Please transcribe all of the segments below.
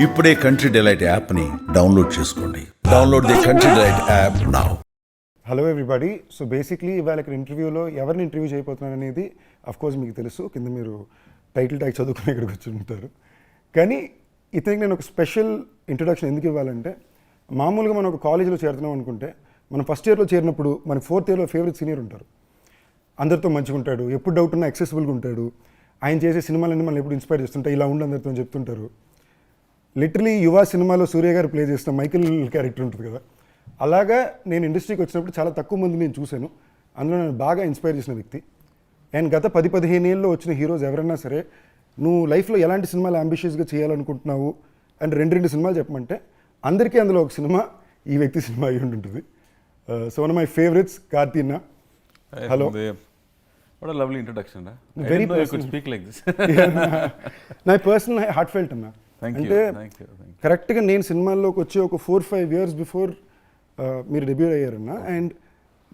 ఇప్పుడే country delight యాప్ని download చేసుకోండి. Download the country delight app now. Hello everybody. So basically ఇవాళ ఇక్కడ ఇంటర్వ్యూలో ఎవరిని ఇంటర్వ్యూ చేయబోతున్నాను అనేది కోర్స్ మీకు తెలుసు, కింద మీరు టైటిల్ ట్యాగ్ చదువుకుని ఇక్కడికి వచ్చి ఉంటారు. కానీ ఇతనికి నేను ఒక స్పెషల్ ఇంట్రొడక్షన్ ఎందుకు ఇవ్వాలంటే, మామూలుగా మనం ఒక కాలేజీలో చేరుతున్నాం అనుకుంటే, మనం ఫస్ట్ ఇయర్లో చేరినప్పుడు మన ఫోర్త్ ఇయర్లో ఫేవరెట్ సీనియర్ ఉంటారు. అందరితో మంచిగా ఉంటాడు, ఎప్పుడు డౌట్ ఉన్నా యాక్సెసిబుల్గా ఉంటాడు, ఆయన చేసే సినిమాలన్నీ మనం ఎప్పుడు ఇన్స్పైర్ చేస్తుంటాయి, ఇలా ఉండి అందరితో చెప్తుంటారు. లిటరలీ యువ సినిమాలో సూర్య గారు ప్లే చేసిన మైకిల్ క్యారెక్టర్ ఉంటుంది కదా, అలాగా నేను ఇండస్ట్రీకి వచ్చినప్పుడు చాలా తక్కువ మంది నేను చూశాను. అందులో నేను బాగా ఇన్స్పైర్ చేసిన వ్యక్తి. అండ్ గత 10-15 ఏళ్ళలో వచ్చిన హీరోస్ ఎవరైనా సరే, నువ్వు లైఫ్లో ఎలాంటి సినిమాలు అంబిషియస్గా చేయాలనుకుంటున్నావు అండ్ రెండు సినిమాలు చెప్పమంటే, అందరికీ అందులో ఒక సినిమా ఈ వ్యక్తి సినిమా అయి ఉంటుంది. So one of my favourites Karthi అన్న. Hello. What a lovely introduction. Very you could speak like this. నా పర్సనల్ హార్ట్ ఫెల్ట్ అన్న. Thank you. అంటే Thank you. కరెక్ట్గా నేను సినిమాల్లోకి వచ్చి ఒక 4-5 years బిఫోర్ మీరు డెబ్యూ అయ్యారన్న. అండ్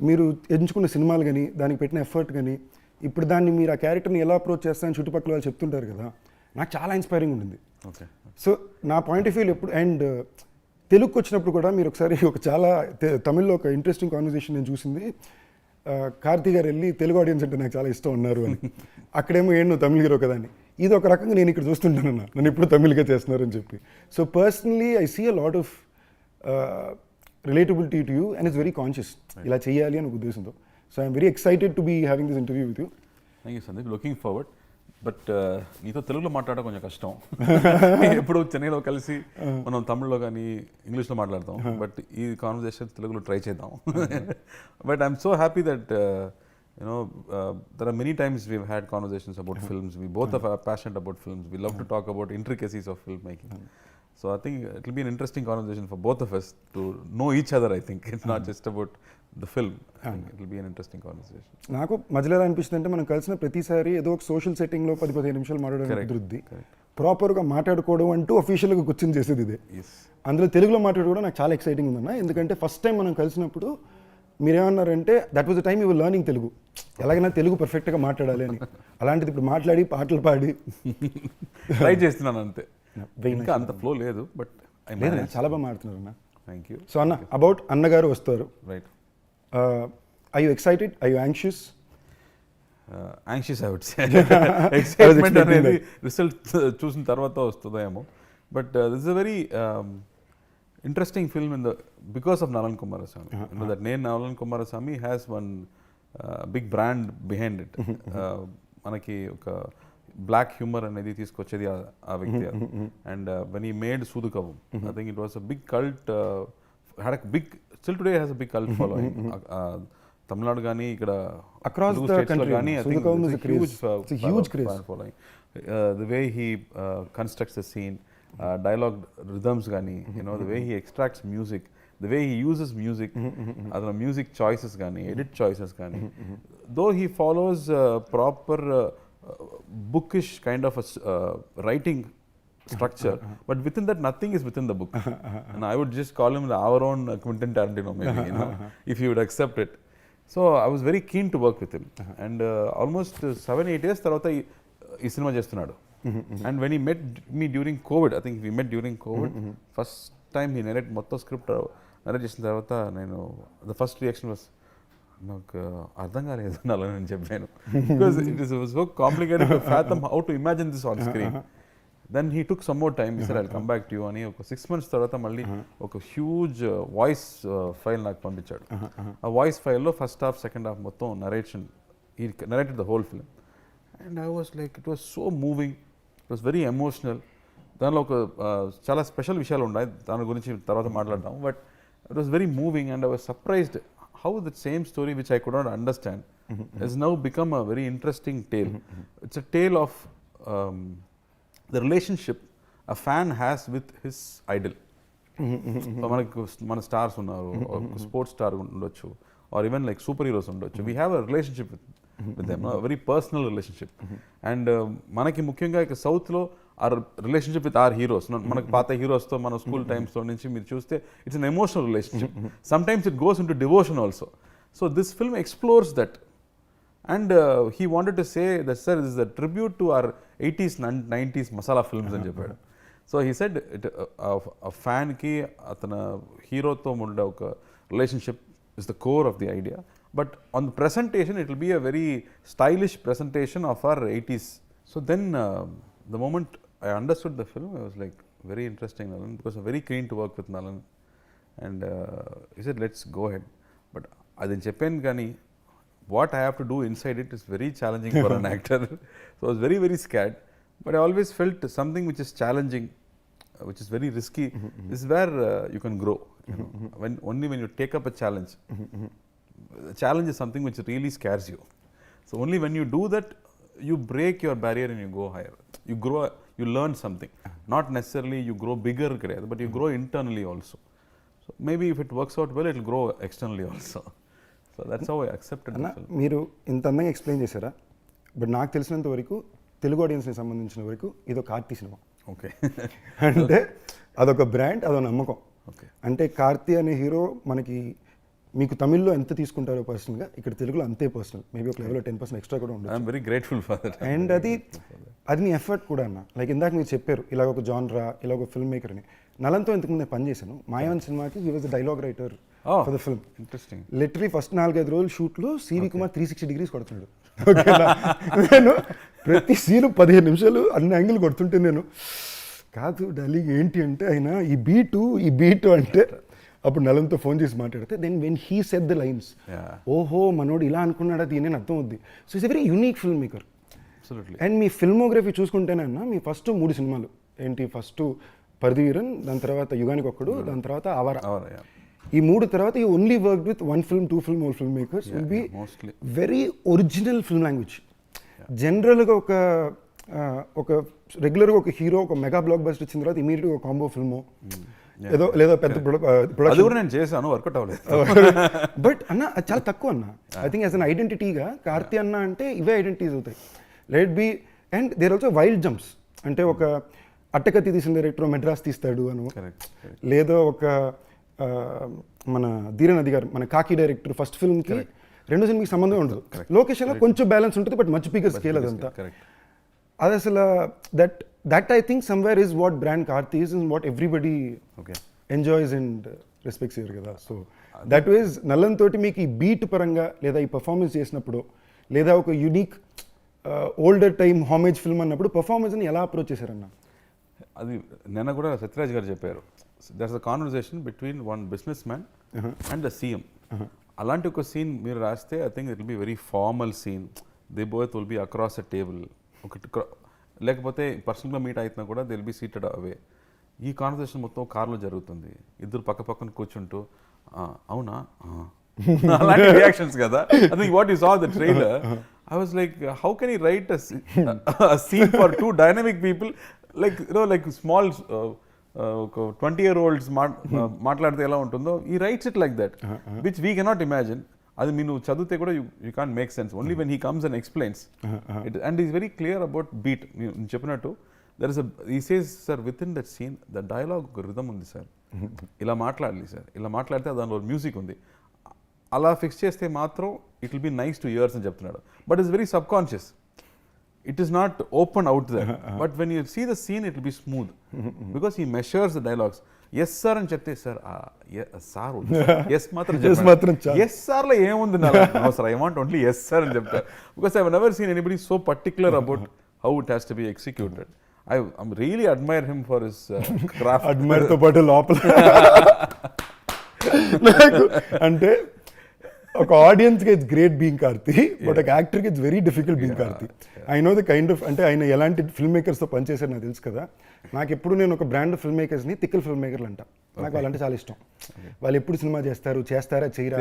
మీరు ఎంచుకున్న సినిమాలు కానీ, దానికి పెట్టిన ఎఫర్ట్ కానీ, ఇప్పుడు దాన్ని మీరు ఆ క్యారెక్టర్ని ఎలా అప్రోచ్ చేస్తారని చుట్టుపక్కల వాళ్ళు చెప్తుంటారు కదా, నాకు చాలా ఇన్స్పైరింగ్ ఉండింది. Okay. సో నా పాయింట్ ఆఫ్ వ్యూలో ఎప్పుడు, అండ్ తెలుగుకి వచ్చినప్పుడు కూడా మీరు ఒకసారి ఒక చాలా తమిళ్లో ఒక ఇంట్రెస్టింగ్ కాన్వర్సేషన్ నేను చూసింది. కార్తీ గారు వెళ్ళి తెలుగు ఆడియన్స్ అంటే నాకు చాలా ఇష్టం ఉన్నారు అని, అక్కడేమో ఏంటో తమిళ హీరో కదా అని. ఇది ఒక రకంగా నేను ఇక్కడ చూస్తుంటానన్నా, నన్ను ఇప్పుడు తమిళ్గా చేస్తున్నారని చెప్పి. So personally I see a lot of relatability to you and it's very conscious, ఇలా చేయాలి అని ఒక ఉద్దేశంతో. So I'm very excited to be having this interview with you. Thank you Sandeep, looking forward. But నీతో తెలుగులో మాట్లాడడం కొంచెం కష్టం. ఎప్పుడు చెన్నైలో కలిసి మనం తమిళ్లో కానీ ఇంగ్లీష్లో మాట్లాడతాం, బట్ ఈ కాన్వర్జేషన్ తెలుగులో ట్రై చేద్దాం. But I'm so happy that there are many times we've had conversations about films. We both are passionate about films. We love to talk about intricacies of filmmaking. So I think it will be an interesting conversation for both of us to know each other. I think it's not just about the film. I think it will be an interesting conversation. నాకు మధ్యలో ఎలా అనిపిస్తుంది అంటే, మనం కలిసిన ప్రతిసారి ఏదో ఒక సోషల్ సెట్టింగ్లో 10-15 నిమిషాలు మాట్లాడడం కుదురుద్ది. ప్రాపర్గా మాట్లాడుకోవడం అంటూ అఫీషియల్గా కూర్చొని చేసేది ఇదే. అందులో తెలుగులో మాట్లాడుకోవడం నాకు చాలా ఎక్సైటింగ్ ఉందన్న. ఎందుకంటే ఫస్ట్ టైం మనం కలిసినప్పుడు మీరేమన్నారంటే, that was the time you were learning Telugu, ఎలాగైనా తెలుగు పర్ఫెక్ట్గా మాట్లాడాలి అని. అలాంటిది ఇప్పుడు మాట్లాడి పాటలు పాడి ట్రై చేస్తున్నాను అంతే. ఇంకా అంత ఫ్లో లేదు, బట్ చాలా బాగా మాట్లాడుతున్నారు అన్న. Thank you. సో అన్న, అబౌట్ అన్నగారు వస్తారు. Right. I you excited? I you anxious? Anxious I would say. Excitement అనేది రిజల్ట్ చూసిన తర్వాత వస్తుందేమో. But this is a very interesting film because of Nalan Kumarasamy. You know that name Nalan Kumarasamy has one big brand behind it. Manaki oka black humor anedi తీసుకొచ్చేది ఆ వ్యక్తి. And when he made Sudukavam, I think it was a big cult, had a big, still today has a big cult following. Tamil Nadu gaani ikkada across the country gaani, Sudukavam is a huge craze following. The way he constructs the scene, dialogue rhythms gaani, the way he extracts music, the way he uses music, adana music choices gaani, edit choices gaani, though he follows proper bookish kind of a writing structure, but within that nothing is within the book. And I would just call him our own Quentin Tarantino maybe, if he would accept it. So I was very keen to work with him. And almost 7-8 years tarvata ee cinema చేస్తున్నాడు. And when he met me during COVID, I think we met during COVID, first time he narrated మొత్తం script narrate చేసిన తర్వాత నేను, the first reaction was, నాకు అర్థం కాలేదు అని చెప్పాను. Because it was so complicated to fathom how to imagine this on screen. Then he took some more time. He said, I'll come back to you అని ఒక 6 months తర్వాత మళ్ళీ ఒక హ్యూజ్ వాయిస్ ఫైల్ నాకు పంపించాడు. ఆ వాయిస్ ఫైల్లో first half second half మొత్తం narration, he narrated the whole film. And I was like, it was so moving, it was very emotional. దానిలో ఒక చాలా స్పెషల్ విషయాలు ఉన్నాయి, దాని గురించి తర్వాత మాట్లాడదాం. But it was very moving and I was surprised how the same story which I could not understand has now become a very interesting tale. It's a tale of the relationship a fan has with his idol. మనకు మన stars ఉన్నారు, sports star ఉండొచ్చు, or even like superheroes ఉండొచ్చు. We have a relationship with them, a very personal relationship. And మనకి ముఖ్యంగా ఇక సౌత్లో our relationship with our heroes, మనకు పాత హీరోస్తో మన స్కూల్ టైమ్స్లో నుంచి మీరు చూస్తే it's an emotional relationship. Sometimes it goes in to devotion also. So this film explores that. And he wanted to say that, sir, this is a tribute to our 80s and 90s masala films అని చెప్పాడు. So he said ఫ్యాన్కి అతను హీరోతో ఉండే ఒక relationship is the core of the idea. But on the presentation it will be a very stylish presentation of our 80s. So then the moment I understood the film, I was like, very interesting, Nalan, because I'm very keen to work with Nalan. And he said, let's go ahead. But adin cheppanu gaani, what I have to do inside it is very challenging for an actor. So I was very, very scared. But I always felt something which is challenging, which is very risky, is where you can grow. You know? Only when you take up a challenge. The challenge is something which really scares you. So only when you do that, you break your barrier and you go higher. You grow, you learn something. Not necessarily you grow bigger, but you grow internally also. So maybe if it works out well, it will grow externally also. So that's how I accepted the film. మీరు ఇంత అందంగా explain చేశారా, but నాకు తెలిసినంత వరకు తెలుగు ఆడియన్స్ని సంబంధించిన వరకు ఇదొక కార్తీ సినిమా. ఓకే. అంటే అదొక బ్రాండ్, అదొక నమ్మకం. ఓకే. అంటే కార్తీ అనే హీరో మనకి మీకు తమిళ్లో ఎంత తీసుకుంటారో పర్సనల్గా, ఇక్కడ తెలుగులో అంతే పర్సనల్. మేబీ ఒక లెవెల్లో 10% ఎక్స్ట్రా కూడా ఉండదు. I'm very grateful for that. And అది నీ ఎఫర్ట్ కూడా అన్న. లైక్ ఇందాక మీరు చెప్పారు ఇలా ఒక జాన్రా, ఇలా ఒక ఫిల్మ్ మేకర్ అని. నలంతో ఇంతకుముందు నేను పనిచేశాను. మాయావన్ సినిమాకి he was the dialogue writer for the film. Interesting. Literally first 4-5 రోజులు షూట్లో సివి కుమార్ 360 degrees కొడుతున్నాడు. ఓకేనా, నేను ప్రతి సీను 15 నిమిషాలు అన్ని యాంగిల్ కొడుతుంటే నేను కాదు డార్లింగ్ ఏంటి అంటే ఆయన ఈ బీటు అంటే అప్పుడు నలంతో ఫోన్ చేసి మాట్లాడితే then when he said the lines, ఓహో మనోడు ఇలా అనుకున్నాడా దీని అని అర్థం అవుద్ది. So it's a very unique film maker. And మీ ఫిల్మోగ్రఫీ చూసుకుంటేనన్నా మీ ఫస్ట్ 3 సినిమాలు ఏంటి, ఫస్ట్ పరిధివీరన్, దాని తర్వాత యుగానికి ఒక్కడు, దాని తర్వాత ఆవారా. ఈ 3 తర్వాత you only work with 1 film, 2 film, all film makers will be very original film language. జనరల్గా ఒక రెగ్యులర్గా ఒక హీరో ఒక మెగా బ్లాక్ బస్టర్ వచ్చిన తర్వాత ఇమీడియట్గా ఒక కాంబో ఫిల్మో ఏదో లేదా పెద్ద ప్రొడక్షన్ నేను చేశాను, వర్కౌట్ అవ్వలేదు. బట్ అన్న అది చాలా తక్కువ అన్న. ఐ థింక్ యాజ్ అన్ ఐడెంటిటీగా కార్తీ అన్న అంటే ఇవే ఐడెంటిటీస్ అవుతాయి. Let be and there also wild jumps. అంటే ఒక అట్టకత్తి తీసిన డైరెక్టర్ మెడ్రాస్ తీస్తాడు అను, లేదా ఒక మన ధీరనది గారు మన కాకి డైరెక్టర్ ఫస్ట్ ఫిల్మ్కి 2 సినిమాకి సంబంధం ఉండదు. లొకేషన్లో కొంచెం బ్యాలెన్స్ ఉంటుంది, బట్ మచ్ బిగ్గర్ స్కేల్ అదంతా. అది అసలు that I think somewhere is what brand Karthi is and what everybody enjoys and respects year కదా. సో దట్ ఈజ్ నల్లన్ తోటి మీకు ఈ బీట్ పరంగా లేదా ఈ పర్ఫార్మెన్స్ చేసినప్పుడు లేదా ఒక యునిక్ ఓల్డర్ టైమ్ హామేజ్ ఫిల్మ్ అన్నప్పుడు పర్ఫార్మెన్స్ని ఎలా అప్రోచ్ చేశారన్న? అది నిన్న కూడా సత్యరాజ్ గారు చెప్పారు, that's the conversation between one businessman and the CM. అలాంటి ఒక సీన్ మీరు రాస్తే I think it will be very formal scene. They both will be across a table. లేకపోతే పర్సనల్గా మీట్ అవుతున్నా కూడా they will be seated away. ఈ conversation మొత్తం కార్లో జరుగుతుంది, ఇద్దరు పక్క పక్కన కూర్చుంటూ అవునా అలాంటి రియాక్షన్స్ కదా. I think what you saw the trailer, I was like, how can he write a scene for 2 dynamic people, like you know, like small 20-year-olds మాట్లాడితే ఎలా ఉంటుందో, he writes it like that, which we cannot imagine. అది మీరు చదివితే కూడా you can't make sense. Only when he comes and explains it, and he's very clear about beat. నేను చెప్పినట్టు there is he says, sir, within that scene the dialogue rhythm ఉంది sir, ఇలా మాట్లాడాలి sir, ఇలా మాట్లాడితే దానిలో మ్యూజిక్ ఉంది, అలా ఫిక్స్ చేస్తే మాత్రం it will be nice to ears అని చెప్తున్నాడు. But it's very subconscious, it is not open out there. But when you see the scene it will be smooth because he measures the dialogues. Yes sir అని చెప్తే sir sir yes మాత్రం yes సార్లో ఏముంది sir, I want only yes sir అని చెప్తారు. Because I never seen anybody so particular about how it has to be executed. I really admire him for his craft. అడ్మైర్తో పాటు లోపల నాకు అంటే ఒక ఆడియన్స్కి it's great being Karthi, but ఒక యాక్టర్కి it's very difficult being Karthi. I know the kind of, అంటే ఆయన ఎలాంటి ఫిల్మ్ మేకర్స్తో పనిచేశారు నాకు తెలుసు కదా. నాకు ఎప్పుడు నేను ఒక బ్రాండ్ ఫిల్మ్ మేకర్స్ని తిక్కల్ ఫిల్మ్ మేకర్లు అంట. నాకు వాళ్ళంటే చాలా ఇష్టం. వాళ్ళు ఎప్పుడు సినిమా చేస్తారా చేయరా,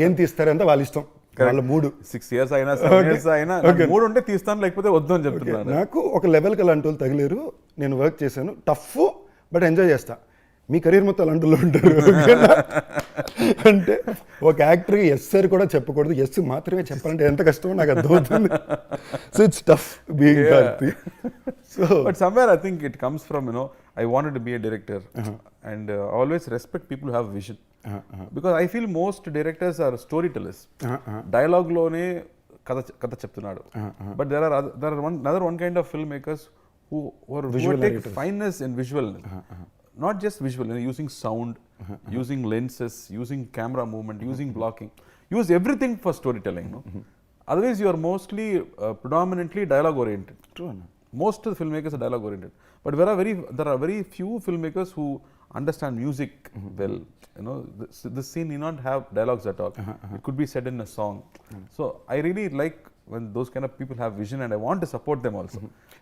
ఏం తీస్తారంటే వాళ్ళ ఇష్టం, వాళ్ళ మూడు. 6 years అయినా 7 years అయినా మూడు ఉంటే తీస్తాను, లేకపోతే వద్దు అని చెప్తున్నాను. నాకు ఒక లెవెల్కి అలాంటి వాళ్ళు తగిలేరు. నేను వర్క్ చేశాను, టఫ్ బట్ ఎంజాయ్ చేస్తా. మీ కెరీర్ మొత్తం అలాంటిలో ఉంటారు. అంటే ఒక యాక్టర్కి ఎస్ సార్ కూడా చెప్పకూడదు, ఎస్ మాత్రమే చెప్పాలంటే ఎంత కష్టమో నాకు అర్థమవుతుంది. So it's tough being Karthi. So but somewhere I think it comes from I wanted to be a director and always respect people who have vision, because I feel most directors are storytellers. Dialogue lone katha cheptunadu, but there are another one kind of filmmakers who Visual take narrators. fineness in visual, not just visual, using sound, using lenses, using camera movement, using blocking, use everything for storytelling. No? Otherwise, you are mostly predominantly dialogue oriented. True, Anna. Most of the filmmakers are dialogue oriented, but there are very few filmmakers who understand music well. This scene need not have dialogues at all. It could be said in a song. So I really like when those kind of people have vision, and I want to support them also.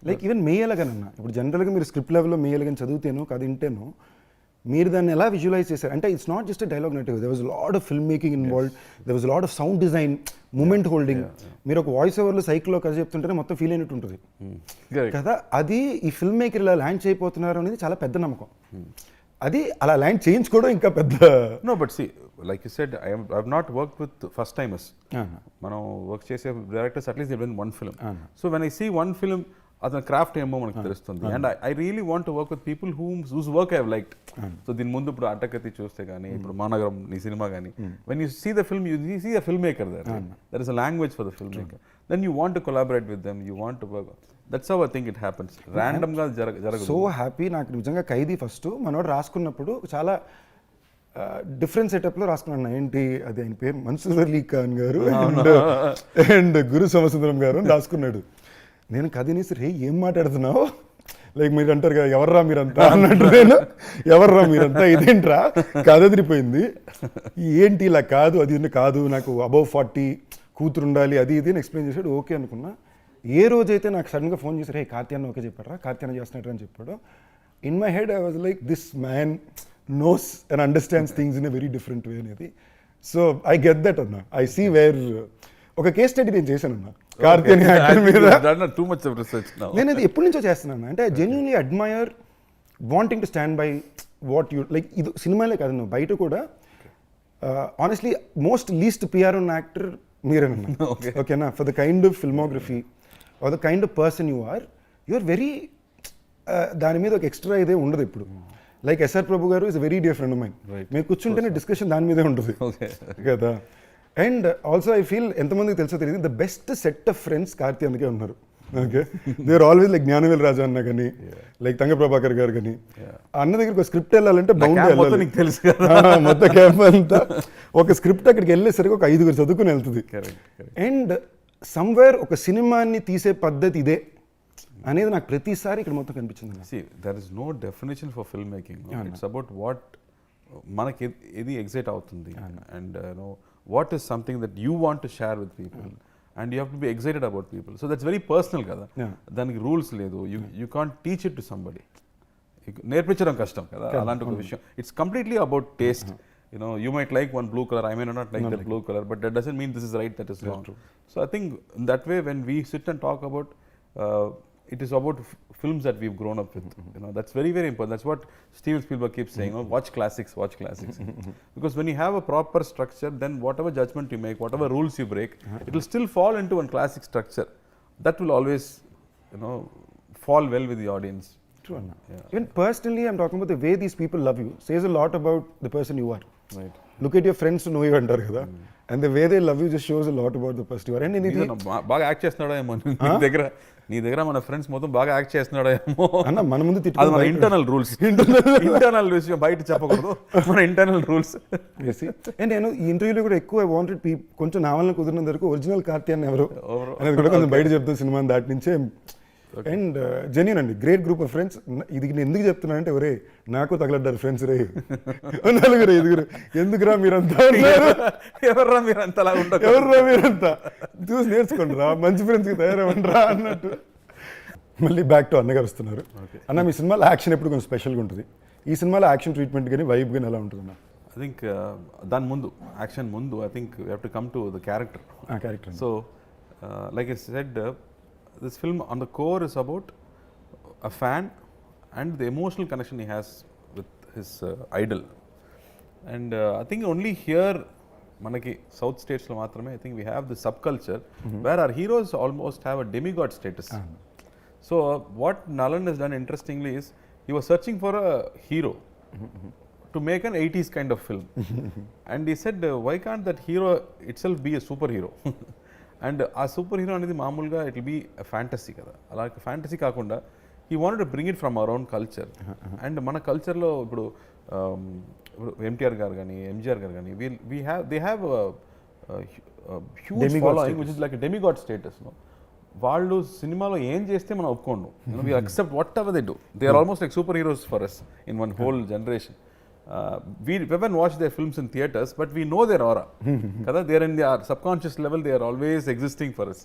Like even మేయలగానన్నా ఇప్పుడు జనరల్గా మీరు script లెవెల్లో మేయలగాని చదివితేనో కథ వింటేనో మీరు దాన్ని ఎలా visualize చేశారు అంటే it's not just dialogue native there was lot of film making involved there was lot of sound design moment holding మీరు ఒక వాయిస్ ఓవర్లో సైకిల్లో కథ చెప్తుంటేనే మొత్తం ఫీల్ అయినట్టు ఉంటుంది కదా. అది ఈ ఫిల్మ్ మేకర్ ఇలా ల్యాండ్ చేయబోతున్నారు అనేది చాలా పెద్ద నమ్మకం. అది అలా ల్యాండ్ చేయించుకోవడం ఇంకా పెద్ద. No, but see, like you said, I've not worked with first timers. మనం వర్క్ చేసే directors at least they done one film. So when I see one film అతని క్రాఫ్ట్ ఏమో మనకు తెలుస్తుంది. And I really want to work with people whose work I have liked. So దీని ముందు ఇప్పుడు అట్టకత్తి చూస్తే కానీ ఇప్పుడు మానగరం నీ సినిమా కానీ when you see the film you see a film maker there is a language for the film maker. Then you want to collaborate with them, you want to work. That's how I think it happens. ర్యాండమ్గా జరగదు. So happy నాకు నిజంగా ఖైదీ first మనోడు రాసుకున్నప్పుడు చాలా different సెటప్లో రాసుకున్నాను. ఏంటి అది ఆయన పేరు మన్సూర్ అలీ ఖాన్ గారు అండ్ గురు సోమసుందరం గారు అని రాసుకున్నాడు. నేను కథనేసి రే ఏం మాట్లాడుతున్నావు లైక్ మీరు అంటారు కదా ఎవర్రా మీరంతా అన్నట్టు. నేను ఎవర్రా మీరంతా ఇదేంట్రా కథ తిరిగిపోయింది ఏంటి ఇలా కాదు అది కాదు నాకు అబౌవ్ 40 కూతురు ఉండాలి అది ఇది అని ఎక్స్ప్లెయిన్ చేశాడు. ఓకే అనుకున్నా. ఏ రోజైతే నాకు సడన్గా ఫోన్ చేశారు రే కార్తీ అన్న ఓకే చెప్పారా కార్తీ అన్న చేస్తున్నట్టు అని చెప్పాడు. In my head I was like this man knows and understands things in a very different way అనేది. సో ఐ గెట్ దట్ అన్న. ఐ సీ వేర్ ఒక కేస్ స్టడీ నేను చేశాను అన్న కార్తీ అని యాక్టర్ మీద. Too much of research now. నేను అది ఎప్పటి నుంచో చేస్తున్నాను. అంటే I genuinely admire wanting to stand by what you like. ఇది సినిమాలే కాదు నువ్వు బయట కూడా ఆనెస్ట్లీ మోస్ట్ లీస్ట్ పిఆర్ ఉన్న యాక్టర్ మీరేనన్నా. ఓకేనా for the kind of filmography or the kind of person you are very దాని మీద ఒక ఎక్స్ట్రా ఇదే ఉండదు ఇప్పుడు. లైక్ ఎస్ఆర్ ప్రభు గారు is very dear friend of mine. మేము కూర్చుంటేనే డిస్కషన్ దాని మీదే ఉంటుంది కదా. అండ్ ఆల్సో ఐ ఫీల్ ఎంతమందికి తెలుసో తెలియదు the best set of friends Karthi అందుకే ఉన్నారు. Okay they are always like Gnanavel Raja అన్న కానీ లైక్ తంగ ప్రభాకర్ గారు కానీ అన్న దగ్గరికి ఒక స్క్రిప్ట్ వెళ్ళాలంటే బౌండ్ తెలుసు మొత్తం క్యాంప్ అంతా ఒక స్క్రిప్ట్ అక్కడికి వెళ్ళేసరికి ఒక 5 చదువుకుని వెళ్తుంది. అండ్ సమ్వేర్ ఒక సినిమాని తీసే పద్ధతి ఇదే అనేది నాకు ప్రతిసారి ఇక్కడ మొత్తం కనిపించింది. See, there is no definition for filmmaking. It's about what మనకి ఏది ఎగ్జైట్ అవుతుంది and what is something that you want to share with people and you have to be excited about people. So that's very personal కదా. దానికి rules లేదు. You can't teach it to somebody. నేర్పించడం కష్టం కదా అలాంటి ఒక విషయం. It's completely about taste. You might like one blue color, I may not like that blue color, but that doesn't mean this is right, that is wrong. So I think in that way when we sit and talk about it is about films that we've grown up with. That's very, very important. That's what Steven Spielberg keeps saying. Watch classics. Because when you have a proper structure, then whatever judgment you make, whatever rules you break, it will still fall into one classic structure. That will always, fall well with the audience. True. Yeah. Even personally, I'm talking about the way these people love you. Says a lot about the person you are. Right. Look at your friends to know you అంటారు కదా. And the way they love you just shows a lot about the person you are. And బాగా act చేస్తున్నాడో ఏమో నీ దగ్గర మన friends మొత్తం బాగా యాక్ట్ చేస్తున్నాడో ఏమో అన్న మన ముందు అది మన ఇంటర్నల్ రూల్స్. ఇంటర్నల్ విషయం బయట చెప్పకూడదు, మన ఇంటర్నల్ రూల్స్. అండ్ నేను ఈ ఇంటర్వ్యూలో కూడా ఎక్కువ వాంటెడ్ కొంచెం నా వల్ల కుదిరినంత వరకు ఒరిజినల్ కార్తీ అని ఎవరు అనేది కూడా కొంచెం బయట చెప్తాను సినిమా దాటి నుంచే. అండ్ జెన్యూన్ అండి గ్రేట్ గ్రూప్ ఆఫ్ ఫ్రెండ్స్. ఇది నేను ఎందుకు చెప్తున్నా అంటే ఒరే నాకు తగలడ్డారు ఫ్రెండ్స్ రే 4-5 ఎందుకురా మీరంతా ఎవర్రా మీరంతా అలా ఉంటారు, ఎవర్రా మీరంతా చూసి నేర్చుకోండి రా మంచి ఫ్రెండ్స్కి తయారవ్వండిరా అన్నట్టు. మళ్ళీ బ్యాక్ టు అన్నగారు వస్తున్నారు. అన్న మీ సినిమాలో యాక్షన్ ఎప్పుడు కొంచెం స్పెషల్గా ఉంటుంది. ఈ సినిమాలో యాక్షన్ ట్రీట్మెంట్ కానీ వైబ్ కానీ ఎలా ఉంటుంది అన్న? ఐ థింక్ దాని ముందు యాక్షన్ ముందు I think we have to come to the character. So like I said this film on the core is about a fan and the emotional connection he has with his idol. And I think only here manaki south states lo maatrame I think we have the subculture where our heroes almost have a demigod status. So what Nalan has done interestingly is he was searching for a hero to make an 80s kind of film. And he said why can't that hero itself be a superhero? And ఆ super hero అనేది మామూలుగా it will be fantasy కదా. అలాగే fantasy కాకుండా he wanted to bring it from our own culture. And మన కల్చర్లో ఇప్పుడు ఎన్టీఆర్ గారు కానీ ఎంజీఆర్ గారు కానీ they have a huge Demigod following status. which is like a demigod status. No? వాళ్ళు సినిమాలో ఏం చేస్తే మనం ఒప్పుకోండు. We accept whatever they do. They are almost like superheroes for us in one whole generation. We haven't watched their films in theaters, but we know their aura. Kada, they are in their subconscious level, they are always existing for us.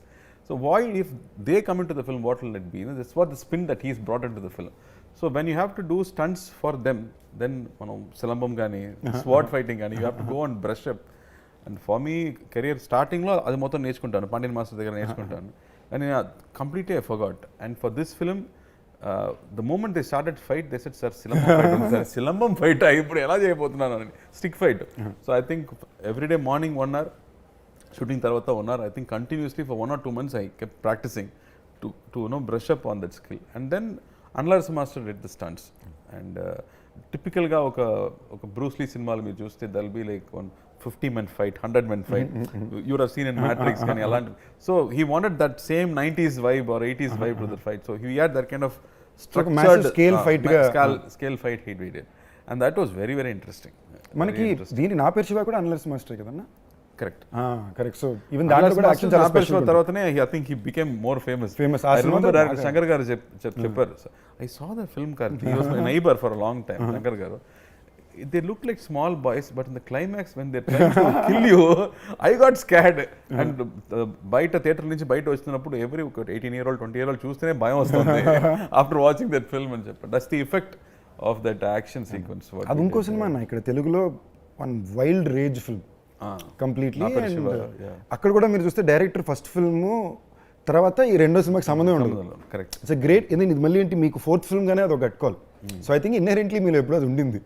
So why, if they come into the film, what will it be? That's what the spin that he's brought into the film. So when you have to do stunts for them, then silambam gani, sword fighting gani, you have to go and brush up. And for me, career starting lo adi mottham nechukuntanu, Pandian master దగ్గర nechukuntanu. And completely I forgot. And for this film, the moment they started fight, they said, sir, silambam fight ఉంది sir, silambam fight ఇప్పుడు ఎలా చేయబోతున్నాను అని, stick fight. So I think every day morning 1 hour, shooting tarvata 1 hour, I think continuously for 1 or 2 months I kept practicing to brush up on that skill. And then Anlar's master did the stunts. And typical ga oka Bruce Lee సినిమాలు మీరు చూస్తే there'll be like one 50 men fight, 100 men fight. You would have seen in Matrix కానీ అలాంటి. So he wanted that same 90s vibe or 80s vibe to the fight. So he had that kind of structured massive scale fight గా scale fight he did. And that was very, very interesting. మనకి దీని నా పేరు శివ కూడా అనలర్స్ master కదన్నా. Correct. Correct. So even దాంట్లో కూడా action చాలా స్పెషల్. తర్వాతనే I think he became more famous. I remember director Shankar garu చెప్పారు, I saw the film Karthi. He was my neighbor for a long time, Shankar garu. They look like small boys, but in the climax when they're trying to kill you, I got scared. And బయట theatre నుంచి బయట వస్తున్నప్పుడు every 18-year-old 20-year-old చూస్తేనే భయం వస్తుంది after watching that film అని చెప్పారు. That's the effect of that action sequence. అది ఇంకో సినిమా అన్న ఇక్కడ తెలుగులో one wild rage film completely. And అక్కడ కూడా మీరు చూస్తే డైరెక్టర్ ఫస్ట్ ఫిల్మ్ తర్వాత ఈ రెండో సినిమాకి సంబంధం ఉండదు. కరెక్ట్. It's great. ఇది మళ్ళీ ఏంటి మీకు ఫోర్త్ ఫిల్మ్ గానే అది ఒక గట్టుకోవాలి. సో ఐ థింక్ ఇన్హెరెంట్లీ మీరు ఎప్పుడు అది ఉండింది.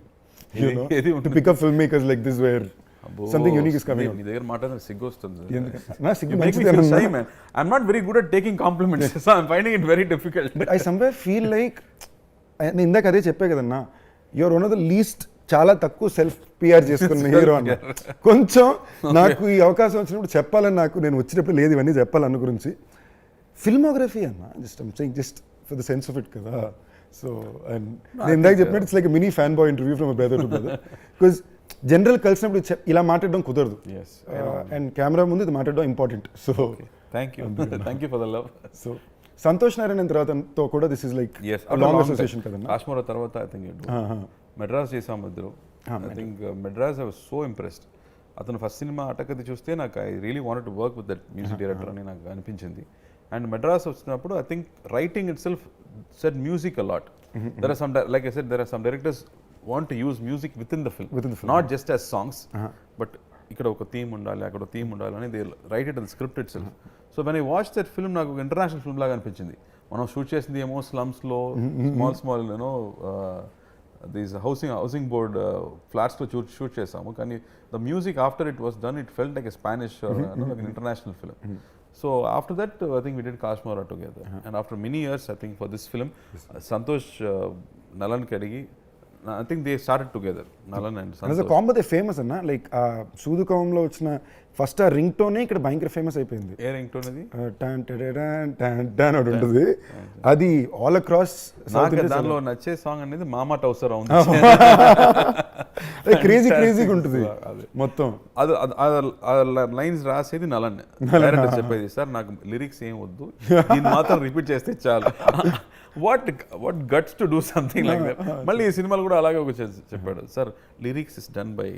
To pick up film makers like this where something unique is coming. మీ దగ్గర మాట్లాడిన సిగ్గు వస్తుంది. నా సిగ్గు మంచిదే. I'm not very good at taking compliments, so I'm finding it very difficult. But I somewhere feel like నేను ఇందాక అదే చెప్పే కదన్నా, you're one of the least, చాలా తక్కువ సెల్ఫ్ పిఆర్ చేసుకున్న హీరో అన్న. కొంచెం నాకు ఈ అవకాశం వచ్చినప్పుడు చెప్పాలని, నాకు నేను వచ్చినప్పుడు లేదు ఇవన్నీ చెప్పాలన్న గురించి. ఫిల్మోగ్రఫీ అన్న just for the sense of it కదా. సో అండ్ నేను ఇందాక చెప్పినట్టు it's like mini fan boy interview from brother to brother. Because general కలిసినప్పుడు ఇలా మాట్లాడడం కుదరదు, అండ్ కెమెరా ముందు ఇది మాట్లాడడం important. So thank you for the love. So Santhosh Narayana తర్వాతతో కూడా this is like long association కదన్నా. కాశ్మీర్ తర్వాత ఐ థింక్ మెడ్రాస్ చేసాము ఇద్దరు. I think Madras I was so impressed. అతను ఫస్ట్ సినిమా అటకది చూస్తే నాకు I really wanted to work with that music director అని నాకు అనిపించింది. అండ్ మెడ్రాస్ వచ్చినప్పుడు I think writing itself said music a lot. There are some, like I said, there are some directors want to use music with in the film, not just as songs, but ఇక్కడ ఒక theme ఉండాలి, అక్కడ ఒక theme ఉండాలి అని they write it in the script itself. So when I watch that film నాకు ఒక international film లాగా అనిపించింది. మనం షూట్ చేసింది ఏమో స్లమ్స్లో, స్మాల్ దీస్ హౌసింగ్ బోర్డ్ ఫ్లాట్స్లో షూట్ చేసాము. కానీ the music after it was done, it felt like a Spanish like an international film. So after that I think we did Kashmira together. And after many years I think for this film Santosh Nalan kadigi, I think they started together, Nalan and Santosh. As a combo they famous anna, like Sudukamlo వచ్చిన first ఆ ring టోనే ఇక్కడ భయంకర famous అయిపోయింది. ఏ ring tone అది? Tan ఒకటి ఉంటుంది, అది all across. దానిలో నచ్చే సాంగ్ అనేది మామా టౌసర్ ఉంది, క్రేజీగా ఉంటుంది మొత్తం. అది లైన్స్ రాసేది నలన్, డైరెక్టర్ చెప్పేది, సార్ నాకు లిరిక్స్ ఏం వద్దు, దీన్ని మాత్రం రిపీట్ చేస్తే చాలు. What guts to do something like that. మళ్ళీ ఈ సినిమాలు కూడా అలాగే ఒక చెప్పాడు, sir lyrics is done by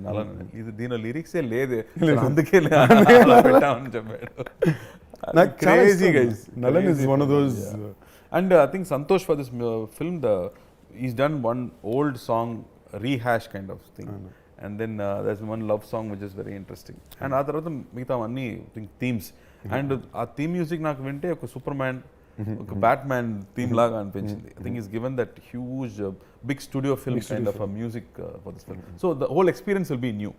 Nalan, ఇది దీనిలో లిరిక్సే లేదే, అందుకే పెట్టామని చెప్పాడు. Crazy guys. Nalan is one of those. And I think Santosh for this film, he's done one old song rehash kind of thing. And then there's one love song which is very interesting. And ఆ తర్వాత మిగతా అన్ని themes. And ఆ theme music నాకు వింటే ఒక super man, ఒక bat man theme లాగా అనిపించింది. I think he's given that huge big studio film kind of a music for this film. So the whole experience will be new.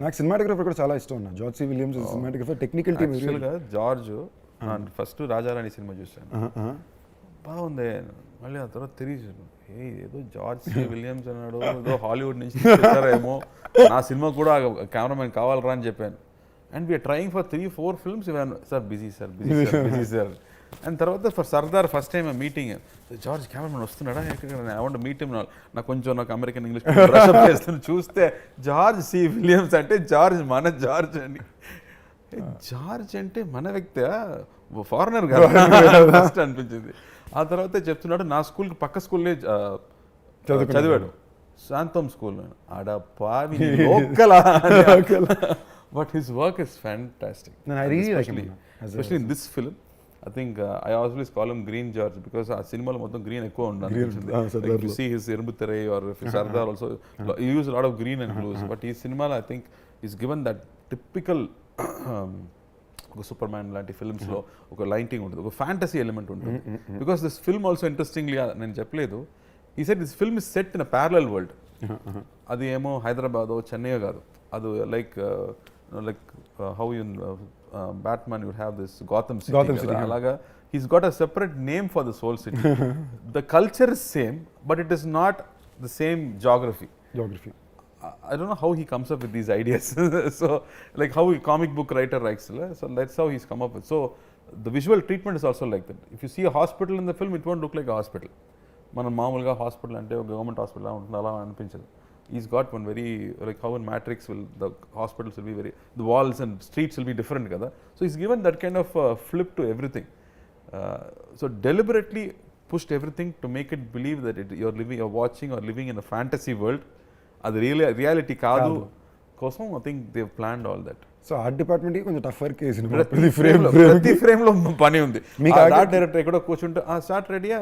నాకు cinematographer కూడా చాలా ఇష్టం ఉన్నా, George C Williams cinematographer. Technical team యాక్చువల్గా George first Raja Rani సినిమా చూశాను, బాగుంది. మళ్ళీ ఆ తర్వాత తిరిగి ఏదో జార్జ్ సి విలియమ్స్ అన్నాడు, ఏదో హాలీవుడ్ నుంచి తీసుకొచ్చారేమో, నా సినిమా కూడా కెమెరామెన్ కావాలరా అని చెప్పాను. And we are trying for 3-4 films, sir busy sir. And తర్వాత for Sardar first time meeting George cameraman వస్తున్నాడా ఐ వాంట్ మీట్ హిమ్ నాకు కొంచెం నాకు అమెరికన్ ఇంగ్లీష్ బ్రషప్ చేస్తాను చూస్తే జార్జ్ సి విలియమ్స్ అంటే జార్జ్ మన జార్జ్ అని జార్జ్ అంటే మన వ్యక్తి ఫారినర్ కదా ఫస్ట్ అనిపించింది. ఆ తర్వాత చెప్తున్నాడు నా స్కూల్కి పక్క స్కూల్లో చదివాడు శాంతం స్కూల్ ఆడ పావి లోకలా but his work is fantastic especially in this film. I think I always call him Green George because ఆ సినిమాలో మొత్తం గ్రీన్ ఎక్కువ ఉండాలి. Like you see his Erbuthare or Sardar also he used a lot of green and blues, but ఈ సినిమాలో I think he's given that typical ఒక super man లాంటి ఫిల్మ్స్లో ఒక లైటింగ్ ఉంటుంది, ఒక ఫ్యాంటసీ ఎలిమెంట్ ఉంటుంది. Because this film also interestingly నేను చెప్పలేదు, ఈ set this film is set in a parallel world. అది ఏమో హైదరాబాదో చెన్నైయో కాదు, అది like how in Batman you would have this Gotham City. Alaga he's got a separate name for this whole city. The culture is same but it is not the same geography. I don't know how he comes up with these ideas. So like how a comic book writer writes, so that's how he's come up with. So the visual treatment is also like that. If you see a hospital in the film, it won't look like a hospital. మనం మామూలుగా hospital అంటే government hospital ఉంటుంది అలా అనిపించదు. He's got one very, like how in Matrix the hospitals will be very, the walls and streets will be different kada. So he's given that kind of flip to everything. So deliberately pushed everything to make it believe that you're watching or living in a fantasy world. Adi really reality kaadu kosam I think they've planned all that. So art డిపార్ట్మెంట్కి కొంచెం టఫర్ case ప్రతి ఫ్రేమ్లో పని ఉంది. మీకు art director ఎక్కడో కూర్చుంటే start రెడీయా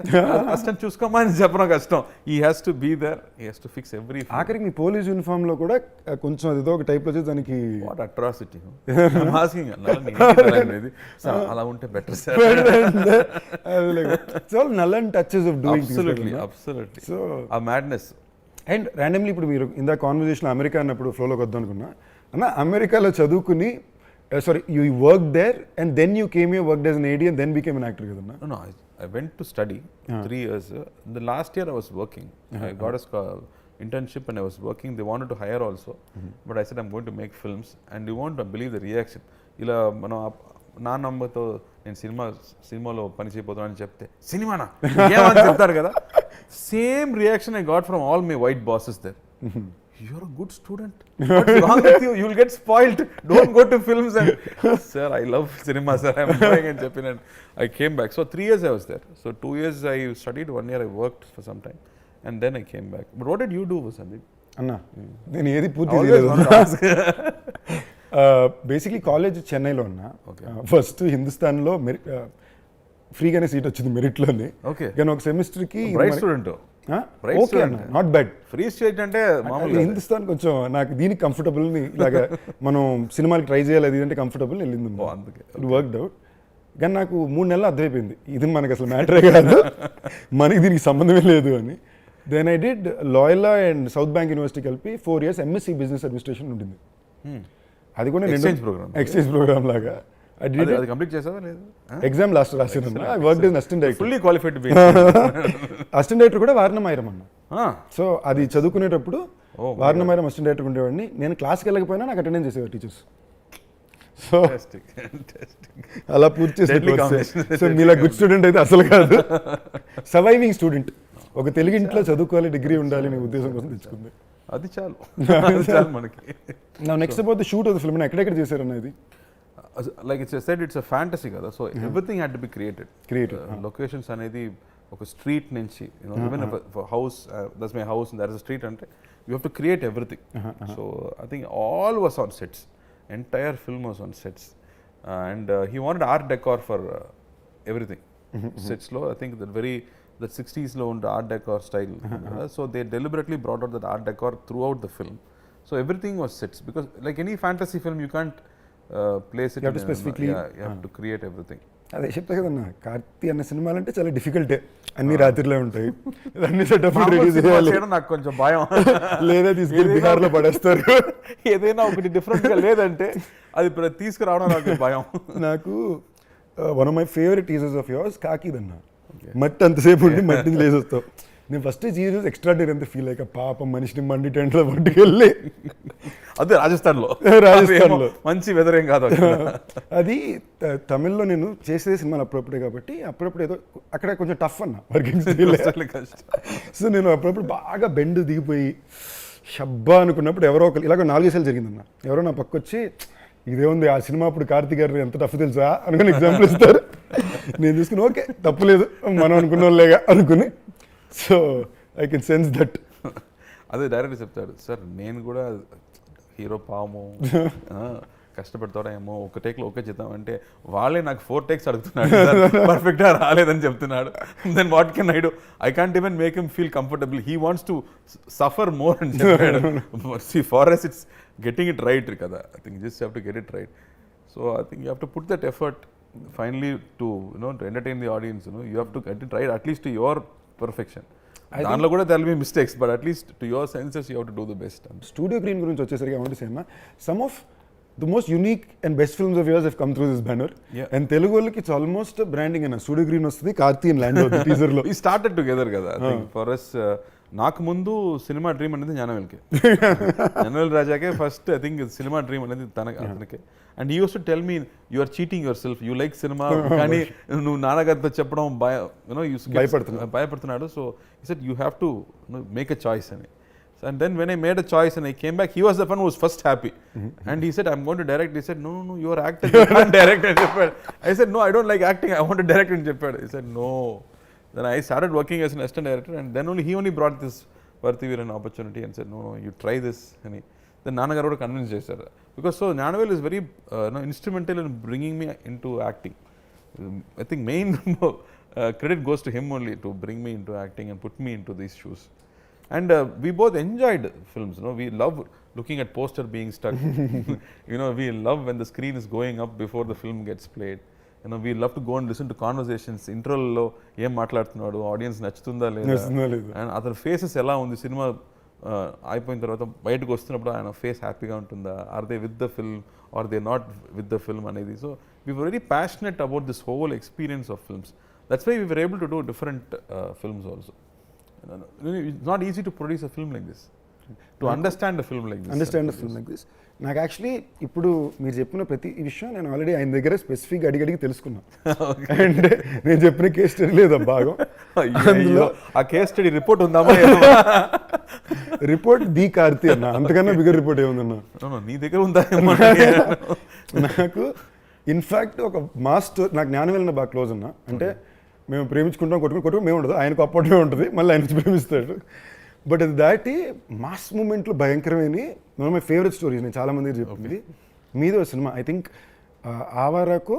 అసిస్టెంట్ చూసుకోమా అని చెప్పడం కష్టం. He has to be there, he has to fix every. ఆఖరికి మీ పోలీస్ యూనిఫామ్ లో కూడా కొంచెం ఏదో ఒక టైప్ లో దానికి వాట్ అట్రాసిటీ మాస్కింగ్ అలా ఉంటే better so Nallan touches of doing absolutely so ఆ మ్యాడ్నెస్. అండ్ ర్యాండమ్లీ ఇప్పుడు మీరు ఇందా కాన్వర్జేషన్ అమెరికా అన్నప్పుడు ఫ్లోలోకి వద్దాం అనుకున్నా అన్న, అమెరికాలో చదువుకుని sorry you work there and then you came you work as an AD and then became an actor కదన్నా? No, I went to study 3 years. The last year I was working. I got a internship and I was working. They wanted to hire also, but I said I'm going to make films, and you won't believe the reaction. ఇలా మనం నా నంబర్తో నేను సినిమాలో పని చేయబోతున్నాను చెప్తే సినిమానా ఏమని చెప్తారు కదా, same reaction I got from all my white bosses there. You're a good student. What's wrong with you? You'll get spoiled. Don't go to films. And sir, I love cinema, sir. I'm going and jumping. And I came back. So 3 years I was there. So 2 years I studied, 1 year I worked for some time, and then I came back. But what did you do, Sundeep? అన్నా నేను ఏది పూర్తి చేయలేదు. Basically college చెన్నైలో ఉన్నా. First హిందుస్థాన్లో ఫ్రీగానే seat వచ్చింది మెరిట్లోనే. కానీ ఒక సెమిస్టర్కి బ్రైట్ స్టూడెంట్. ఓకే అన్న, నాట్ బ్యాడ్. ఫ్రీ స్టేట్ అంటే హిందుస్థాన్ కొంచెం నాకు దీనికి కంఫర్టబుల్, ఇలాగా మనం సినిమాకి ట్రై చేయాలి అది అంటే కంఫర్టబుల్ వెళ్ళింది. It worked out. కానీ నాకు 3 నెలలు అర్థమైపోయింది ఇది మనకు అసలు మ్యాటరే కాదు, మనకి దీనికి సంబంధమే లేదు అని. Then I did Loyola and South Bank University కలిపి 4 years ఎంఎస్సీ బిజినెస్ అడ్మినిస్ట్రేషన్ ఉంటుంది. అది కూడా ఎక్స్చేంజ్ ప్రోగ్రామ్ లాగా. అది కంప్లీట్ చేసావా లేదు? ఎగ్జామ్ లాస్ట్ రాసాను. I worked as assistant director. Fully qualified to be assistant director కూడా వారణమైరం అన్న. సో అది చదువుకునేటప్పుడు వారణమైరం అసిస్టెంట్ డైరెక్టర్ ఉండేవాడిని. నేను క్లాస్కి వెళ్ళకపోయినా నాకు అటెండెన్స్ చేసేవారు టీచర్స్. సో అలా పూర్తి చేసి సో మీలా గుడ్ స్టూడెంట్ అయితే అసలు కాదు, సర్వైవింగ్ స్టూడెంట్. ఒక తెలుగు ఇంట్లో చదువుకోవాలి, డిగ్రీ ఉండాలి అనే ఉద్దేశం కోసం తెచ్చుకుంది. అది చాలు మనకి. నా next about the shoot of the film ఎక్కడెక్కడ చేశారన్న ఇది? Like it's said, it's a fantasy kada, so everything had to be created. Locations anedi oka street nunchi, even if a house, that's my house and there is a street ante you have to create everything. So I think all was on sets, entire film was on sets, and he wanted art decor for everything. Sets lo I think that 60s lo und art decor style. So they deliberately brought out that art decor throughout the film. So everything was sets, because like any fantasy film you can't place it. You have to specifically, you have to create everything. అదే చెప్తా కదన్నా, కార్తీ అన్న సినిమాలు అంటే చాలా డిఫికల్టే. అన్ని రాత్రిలో ఉంటాయి, అన్ని సెటప్ రెడీ చేయాలి. నాకు కొంచెం భయం, లేదా తీసుకెళ్ళి బిహార్లో పడేస్తారు. ఏదైనా ఒకటి డిఫరెంట్గా లేదంటే అది తీసుకురావడం నాకు భయం. నాకు one of my favourite teasers of yours కాకిదన్న. మట్టి అంతసేపు ఉండి మట్టిని లేసొస్తావు. నేను ఫస్ట్ జీరోస్ ఎక్స్ట్రాడినరీ అంతా ఫీల్ అయ్యాక పాపం మనిషిని మండి టెంట్లో పట్టుకెళ్ళి అదే రాజస్థాన్లో రాజస్థాన్లో. మంచి వెదర్ ఏం కాదు అక్కడ. అది తమిళ్లో నేను చేసే సినిమాలు అప్పుడప్పుడే కాబట్టి అప్పుడప్పుడు ఏదో అక్కడ కొంచెం టఫ్ అన్న వర్కింగ్ స్టైల్. సో నేను అప్పుడప్పుడు బాగా బెండ్ దిగిపోయి షబ్బా అనుకున్నప్పుడు ఎవరో ఒకరు ఇలాగ 4 సార్లు జరిగిందన్న, ఎవరో నా పక్క వచ్చి ఇదే ఉంది ఆ సినిమా అప్పుడు కార్తీ గారు ఎంత టఫ్ తెలుసా అనుకుని ఎగ్జాంపుల్ ఇస్తారు. నేను తీసుకుని ఓకే తప్పులేదు మనం అనుకున్న వాళ్ళేగా అనుకుని. So I can sense that. అదే డైరెక్ట్ చెప్తాడు, సార్ నేను కూడా హీరో పాము కష్టపడతాడేమో ఒక టేక్లో ఓకే చేద్దాం అంటే వాళ్ళే నాకు 4 టేక్స్ అడుగుతున్నాడు, పర్ఫెక్ట్గా రాలేదని చెప్తున్నాడు. Then what can I do? I can't even make him feel comfortable. He wants to suffer more అని చెప్పాడు. So far as it's getting it right కదా. I think just have to get it right. So I think you have to put that effort finally to to entertain the audience. You have to get it right at least to your perfection. దాంట్లో కూడా there will be mistakes but at least to your senses you have to do the best. Studio green గురించి వచ్చేసరికి ఏమంటే సినిమా some of the most unique and best films of yours have come through this banner. And Telugu వాళ్ళకి it's almost branding అన్న. Studio green వస్తుంది, Karthi and land అవుతుంది teaser లో. ఈ స్టార్టెడ్ టుగెదర్ కదా. ఐ థింక్ ఫర్ అస్ నాకు ముందు సినిమా డ్రీమ్ అనేది జ్ఞానవేల్కి. జ్ఞానవేల్ రాజాకే ఫస్ట్ ఐ థింక్ సినిమా డ్రీమ్ అనేది అతనికి. And you use to tell me you are cheating yourself, you like సినిమా కానీ నువ్వు నాన్నగారితో చెప్పడం భయపడుతున్నాడు. సో ఈ set you have to make a choice అని. And then when I made a choice and I came back, he was the one who was first happy. And he said, I'm going to direct. He said, no, you are actor, you can't direct. I said, no, I don't like acting, I want to direct. He said, no. Then I started working as an assistant director, and then he only brought this Parthiveer an opportunity and said, no, you try this. And then Nanagaru convinced me. Because so Gnanavel is very instrumental in bringing me into acting. I think main credit goes to him only to bring me into acting and put me into these shoes. And we both enjoyed films. We love looking at poster being stuck. We love when the screen is going up before the film gets played. We love to go and listen to conversations. Intro lo em maatladutunnadu, audience nachutunda ledha, and other faces ela undi cinema అయిపోయిన తర్వాత బయటకు వస్తున్నప్పుడు ఆయన face హ్యాపీగా ఉంటుందా, or they with the film or they not with the film అనేది. So we were very passionate about this whole experience of films. That's why we were able to do different films also. It's not easy to produce a film like this, to understand a film like this. నాకు actually ఇప్పుడు మీరు చెప్పిన ప్రతి విషయం నేను already ఆయన దగ్గర స్పెసిఫిక్గా అడిగి తెలుసుకున్నా. అండ్ నేను చెప్పిన కేస్ స్టడీ లేదా భాగం అందులో ఆ కేస్ స్టడీ రిపోర్ట్ ఉందామా? రిపోర్ట్ ది కార్తీ అన్న, అంతకన్నా బిగ్గర్ రిపోర్ట్ ఏముందన్నా నీ దగ్గర ఉందా? నాకు ఇన్ఫ్యాక్ట్ ఒక మాస్టర్ నాకు జ్ఞానవేలన బాగా క్లోజ్ అన్న. అంటే మేము ప్రేమించుకుంటాం, కొట్టుకుని మేము ఉండదు, ఆయనకు అప్పట్లో ఉంటుంది, మళ్ళీ ఆయన ప్రేమిస్తాడు. బట్ అది దాటి మాస్ మూమెంట్లో భయంకరమైన one of my favourite stories నేను చాలామంది చెప్పింది మీద సినిమా. ఐ థింక్ ఆవారాకో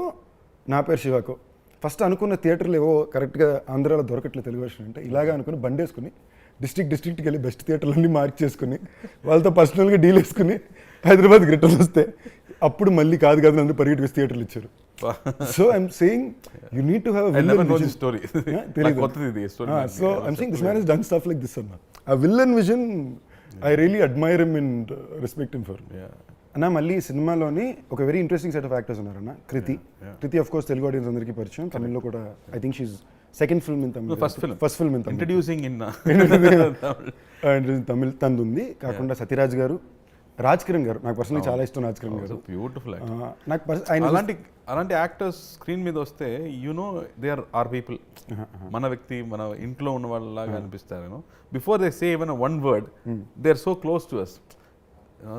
నా పేరు శివాకో ఫస్ట్ అనుకున్న థియేటర్లు ఏవో కరెక్ట్గా ఆంధ్రాలో దొరకట్లేదు తెలుగు వర్షన్ అంటే, ఇలాగా అనుకుని బండి వేసుకుని డిస్ట్రిక్ట్కి వెళ్ళి బెస్ట్ థియేటర్లన్నీ మార్క్ చేసుకుని వాళ్ళతో పర్సనల్గా డీల్ వేసుకుని హైదరాబాద్కి రిటర్న్ వస్తే అప్పుడు మళ్ళీ కాదు అందరూ పరిగెట్టుకు థియేటర్లు ఇచ్చారు. So I'm saying you need to have a villain. I never know this story. So I'm saying this man has done stuff like this. A villain vision, I really admire him and respect him for. అన్న మళ్ళీ సినిమాలోని ఒక very interesting set of actors ఉన్నారన్న. Krithi of course Telugu audience అందరికీ పరిచయం, తమిళ్లో కూడా I think she's second film in Tamil, first film in Tamil, introducing in Tamil తంది ఉంది. కాకుండా సత్యరాజ్ గారు, రాజ్ కిరణ్ గారు నాకు పర్సనలీ చాలా ఇష్టం. రాజ్ కిరణ్ గారు బ్యూటిఫుల్. నాకు అలాంటి యాక్టర్స్ స్క్రీన్ మీద వస్తే దే ఆర్ పీపుల్, మన వ్యక్తి, మన ఇంట్లో ఉన్న వాళ్ళలాగా అనిపిస్తారు. Before they say even one word they are so close to us.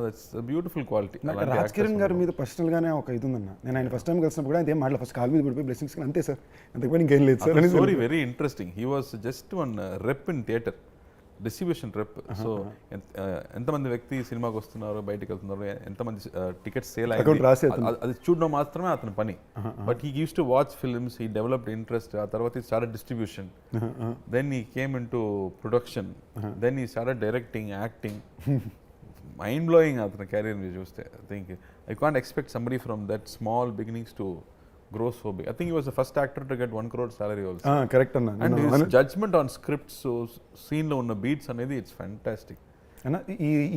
That's a beautiful quality. Raj Kiran గారి మీద పర్సనల్గానే ఒక ఇది ఉందన్న. నేను ఆయన ఫస్ట్ టైం కలిసినప్పుడు కూడా ఆయన మాటలు ఫస్ట్ కాల్ మీద పడిపోయి బ్లెస్సింగ్స్ అంతే సార్, అంతకుపోయి ఇంకేం లేదు sir. Story very interesting. He was just one rep in theatre, distribution rep. So ఎంతమంది వ్యక్తి సినిమాకి వస్తున్నారు, బయటకు వెళ్తున్నారు, ఎంతమంది టికెట్స్ సేల్ అయ్యాయి అది చూడడం మాత్రమే అతని పని. But he use to watch films, he developed interest. ఆ తర్వాత he started distribution, then he came in to production, then he started directing, acting. Mind blowing అతని కెరీర్ మీరు చూస్తే. I think I can't expect somebody from that small beginnings to grow so big. I think he was the first actor to get 1 crore salary also. Correct anna. And his judgment on scripts, so scene lo unna beats anedi, it's fantastic. అన్న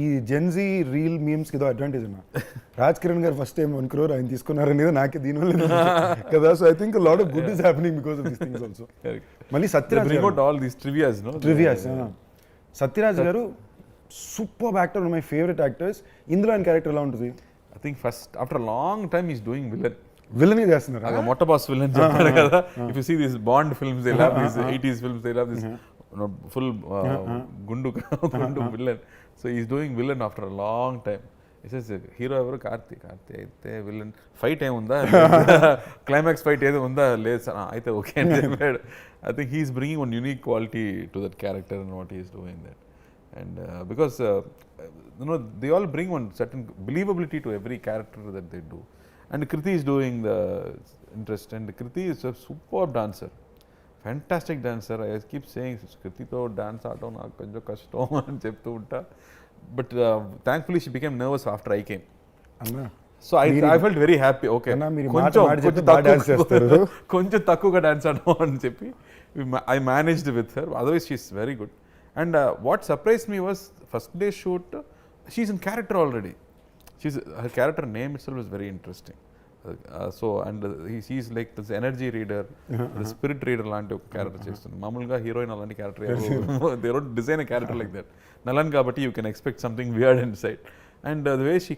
ఈ Gen Z reel మీమ్స్కి ఏదో advantage అన్న. రాజ్ కిరణ్ గారు first time 1 crore ఆయన తీసుకున్నారనేది నాకే దీనివల్ల కదా. So I think lot of good is happening because of these things also. మళ్ళీ సత్యరాజ్ సత్యరాజ్ గారు super actor, my favourite actors. ఇందులో ఆయన క్యారెక్టర్ ఎలా ఉంటుంది? I think first after a long time he's doing villain. Villain చేస్తున్నారు. Motta boss villain చెప్తారు కదా. If you see these Bond films, they'll have these 80s films, they'll have this full gundu villain. So he's doing villain after a long time. He says hero ever Karthi అయితే villain fight ఏముందా, climax fight ఏదో ఉందా, లేదు sir అయితే okay అని చెప్పాడు. I think he's bringing one unique quality to that character and what he is doing that. And because they all bring one certain believability to every character that they do. And Karthi is doing the interest, and Karthi is a superb dancer, fantastic dancer. I keep saying Karthi to dance aadam naaku konjam kashtam ani cheptu unta, but thankfully she became nervous after I came. Anna, so I felt very happy. Okay, anna meer konjam dance chestaru, konjam takkuga dance aadam ani cheppi I managed with her. Otherwise she is very good. And what surprised me was first day shoot she's in character already. Her character name itself is very interesting. So and he's like this energy reader, the spirit reader లాంటి ఒక character చేస్తుంది. మామూలుగా heroine అలాంటి character they don't design a character like that. Nalan kabatti you can expect something weird inside. And the way she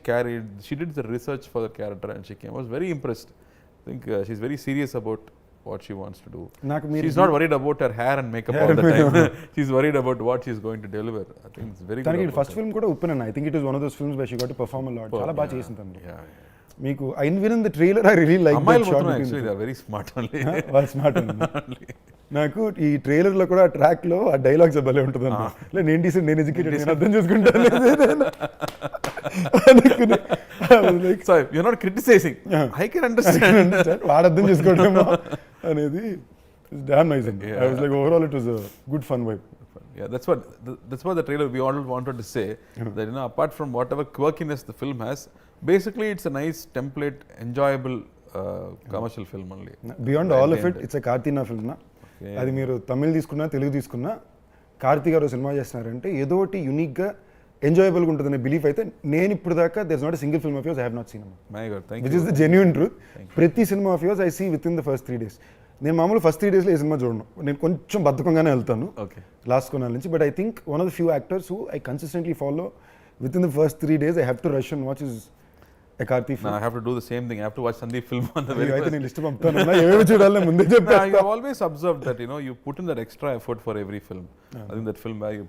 did the research for the character and she came, I was very impressed. I think she's very serious about what she wants to do. She's not worried about her hair and makeup all the time. She's worried about what she's going to deliver. I think it's very good. Thank you. First film kuda uppana. I think it was one of those films where she got to perform a lot. Chala baga chesinది తను. మీకు even in the trailer I really like that shot. Actually they are very smart only. Well smart only. నాకు ఈ trailer లో కూడా track లో ఆ dialogues భలే ఉంటుంది అన్న. లే నేను డీసెంట్, నేను ఎడ్యుకేటెడ్, నేను అర్థం చేసుకుంటాను. So you're not criticizing. I can understand. వాడు అర్థం చేసుకోవడమేమో అనేది డామ్ నైస్ అండి. I was like overall it was a good fun vibe. Yeah, that's what the trailer we all wanted to say, that apart from whatever quirkiness the film has, basically it's a nice template, enjoyable commercial film only. Beyond all of it, it's a Karthi film na. అది మీరు తమిళ్ తీసుకున్నా తెలుగు తీసుకున్నా కార్తీ గారు cinema చేస్తున్నారంటే ఏదో ఒకటి యూనిక్గా ఎంజాయబుల్గా ఉంటుందనే బిలీఫ్ అయితే నేను ఇప్పుడు దాకా there is not a single film of yours I have not seen. My god, thank you. Which is the genuine truth. ప్రతి సినిమా of yours I see with in the first 3 days. నేను మామూలు ఫస్ట్ 3 daysలో ఏ cinema చూడను, నేను కొంచెం బద్ధకంగానే వెళ్తాను last కొనాల నుంచి. But I think one of the few actors who I consistently follow with in the first 3 days I have to rush and watch is a Karthi film. No, I have to do the same thing. I have to watch Sundeep film on the very first. List పంపుతాను ఏమేమి చూడాలి ముందే చెప్పేస్తా. I have always observed that you put in that extra effort for every film. I think that film where you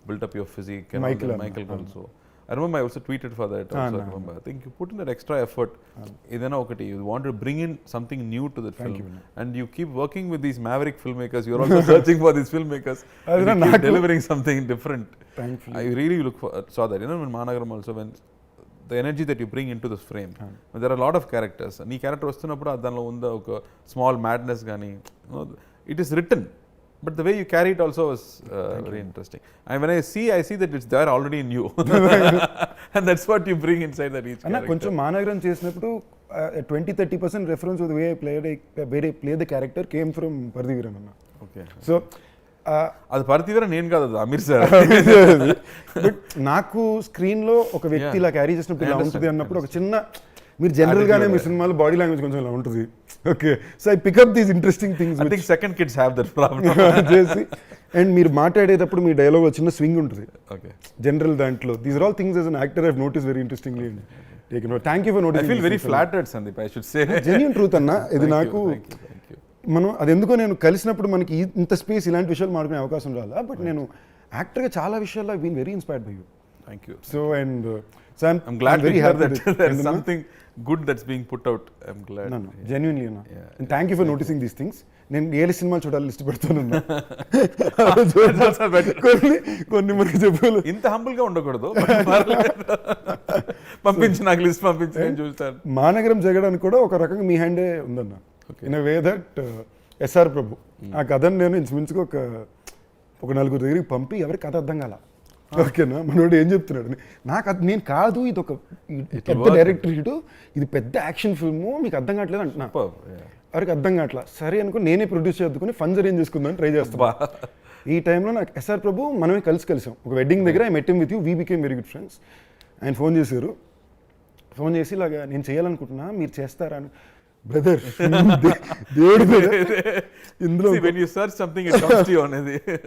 built up your physique and Michael also. I remember I also tweeted for that also. I remember. I think you put in that extra effort. Idana okati, you want to bring in something new to the film. And you keep working with these maverick filmmakers. You're also searching for these filmmakers. And you keep delivering something different. Thankfully. I really saw that. When Managaram also, when the energy that you bring into this frame. There are a lot of characters. Nee character vastunnappudu adanlo unda oka small madness gaani, it is written, but the way you carry it also is very interesting. And when I see that it's there already in you. And that's what you bring inside that each character. కొంచెం మానగరం చేసినప్పుడు 20-30% reference of the way I play the character came from Pardiviran anna. Okay. So అది పర్తివీర నేను కాదు, అది Aamir sir. But నాకు స్క్రీన్లో ఒక వ్యక్తి ఇలా క్యారీ చేసినప్పుడు ఇలా ఉంటుంది అన్నప్పుడు ఒక చిన్న, మీరు జనరల్గానే మీ సినిమాలో బాడీ లాంగ్వేజ్ కొంచెం ఇలా ఉంటుంది. Okay, so I pick up these interesting things. I think second kids have that problem చేసి. అండ్ మీరు మాట్లాడేటప్పుడు మీ డైలాగ్ చిన్న స్వింగ్ ఉంటుంది. ఓకే, జనరల్ దాంట్లో these are all things as an actor I have notice very interestingly. Thank you for noticing. I feel very flattered Sandeep, I should say. Genuine truth అన్న ఇది. నాకు మనం అది ఎందుకో నేను కలిసినప్పుడు మనకి ఇంత స్పేస్ ఇలాంటి విషయాలు మాట్లాడుకునే అవకాశం రాలా. బట్ నేను యాక్టర్గా చాలా విషయాల్లో I been very inspired by you. Thank you. So and so I'm glad very happy that there is something good that's being put out. I'm glad. Genuinely అన్న. And thank you for noticing these things. నేను ఏ సినిమాలు చూడాలి list పెడుతున్నా. కొన్ని మనకి చెప్పాలి. ఇంత హంబుల్ గా ఉండకూడదు. పంపించి నాకు లిస్ట్ పంపించి నేను చూస్తాను. మానగరం జగడానికి కూడా ఒక రకంగా మీ హ్యాండే ఉందన్న. In a way that SR Prabhu ఆ కథను నేను ఇంచుమించుగా ఒక 4 దగ్గరికి పంపి ఎవరికి కథ అర్థం కాల. ఓకేనా, మనోడు ఏం చెప్తున్నాడు, నాకు అది నేను కాదు, ఇది ఒక పెద్ద డైరెక్టర్ ఇటు, ఇది పెద్ద యాక్షన్ ఫిల్ము, మీకు అర్థం కావట్లేదు అంటున్నా. ఎవరికి అర్థం కావట్లా. సరే అనుకో నేనే ప్రొడ్యూస్ చేసుకుని ఫండ్స్ అరేంజ్ చేసుకుందామని ట్రై చేస్తా. ఈ టైంలో నాకు ఎస్ఆర్ ప్రభు మనమే కలిసాం ఒక వెడ్డింగ్ దగ్గర I met him with you we became very good friends. ఆయన ఫోన్ చేశారు, ఫోన్ చేసి ఇలాగా నేను చేయాలనుకుంటున్నా మీరు చేస్తారా అని. బ్రదర్ దేవుడి ఇందులో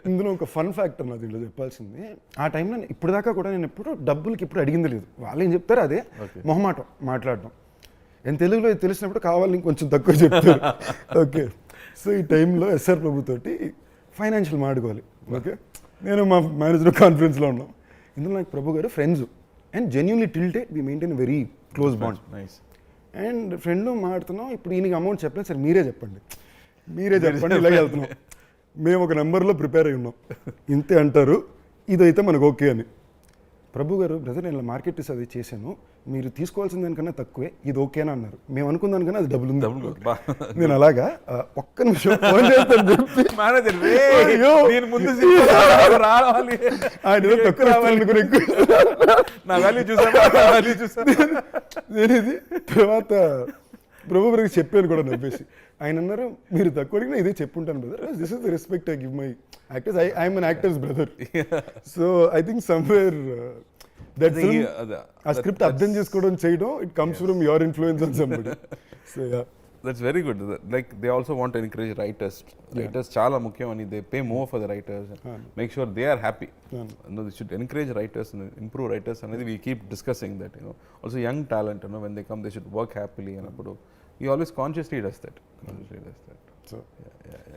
ఇందులో ఒక ఫన్ ఫ్యాక్టర్ నా దీంట్లో చెప్పాల్సింది. ఆ టైంలో ఇప్పుడు దాకా కూడా నేను ఎప్పుడు డబ్బులకి ఎప్పుడు అడిగింది లేదు. వాళ్ళు ఏం చెప్తారు అదే మొహమాటం మాట్లాడడం. నేను తెలుగులో తెలిసినప్పుడు కావాలని కొంచెం తక్కువ చెప్తారు. ఓకే, సో ఈ టైంలో ఎస్ఆర్ ప్రభుతోటి ఫైనాన్షియల్ మాట్లాడుకోవాలి. ఓకే, నేను మా మేనేజర్ కాన్ఫరెన్స్లో ఉన్నాం. ఇందులో నాకు ప్రభు గారు friends and genuinely till date we maintain very close bond. And friend మాట్లాడుతున్నాం, ఇప్పుడు ఈయనకి అమౌంట్ చెప్పలేదు, సరే మీరే చెప్పండి ఇలాగే వెళ్తున్నాం. మేము ఒక నెంబర్లో ప్రిపేర్ అయి ఉన్నాం, ఇంతే అంటారు, ఇదైతే మనకు ఓకే అని. ప్రభు గారు బ్రదర్ నేను మార్కెట్ అది చేశాను, మీరు తీసుకోవాల్సిన దానికన్నా తక్కువే, ఇది ఓకేనా అన్నారు. మేము అనుకున్న దానికన్నా అది డబుల్ ఉంది. నేను అలాగా ఒక్క నిమిషం ఫోన్ చేస్తాను చెప్పి నేను ఇది తర్వాత ప్రభు గారికి చెప్పాను కూడా నవ్వేసి. ఆయన అన్నారు మీరు తక్కువ అడిగినా ఇదే చెప్పుంటాను brother, this is the respect I give my actors, I'm an actors brother. So I think somewhere that uh script అర్థం చేసుకోవడం చేయడం it comes from your influence on somebody. So yeah, that's very good. Like they also want to encourage writers. Writers చాలా ముఖ్యం అని, they pay more for the writers and make sure they are happy. No, they should encourage writers and improve writers అనేది we keep discussing that, you know. Also young talent, you know, when they come they should work happily అన్నప్పుడు he always consciously does that. So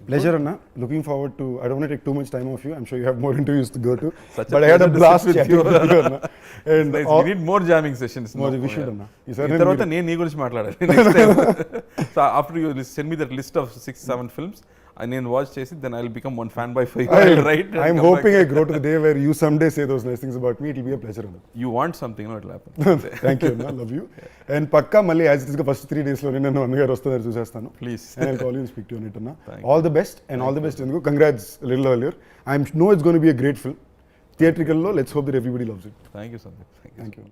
pleasure Anna, looking forward to, I don't want to take too much time of you, I'm sure you have more interviews to go to, but I had a blast with you Anna. And nice. We need more jamming sessions. More we should Anna. తర్వాత నేను నీ గురించి మాట్లాడాలి next time. So after you send me that list of 6-7 films and then watch చేసి then I'll become one fanboy for you. I'll write. I'm hoping I grow to the day where you someday say those nice things about me. It'll be a pleasure Anna. You want something, no, it'll happen. Thank you Anna, love you. And పక్కా మళ్ళీ as it is గా first 3 days లో నేను అన్నగారు వస్తున్నారు చూసేస్తాను. Please. And I'll call you and speak to you on it Anna. All the best and all the best Enduku. Congrats a little earlier. I know it's going to be a great film. Theatrical lo, let's hope that everybody loves it. Thank you Sundeep. Thank you.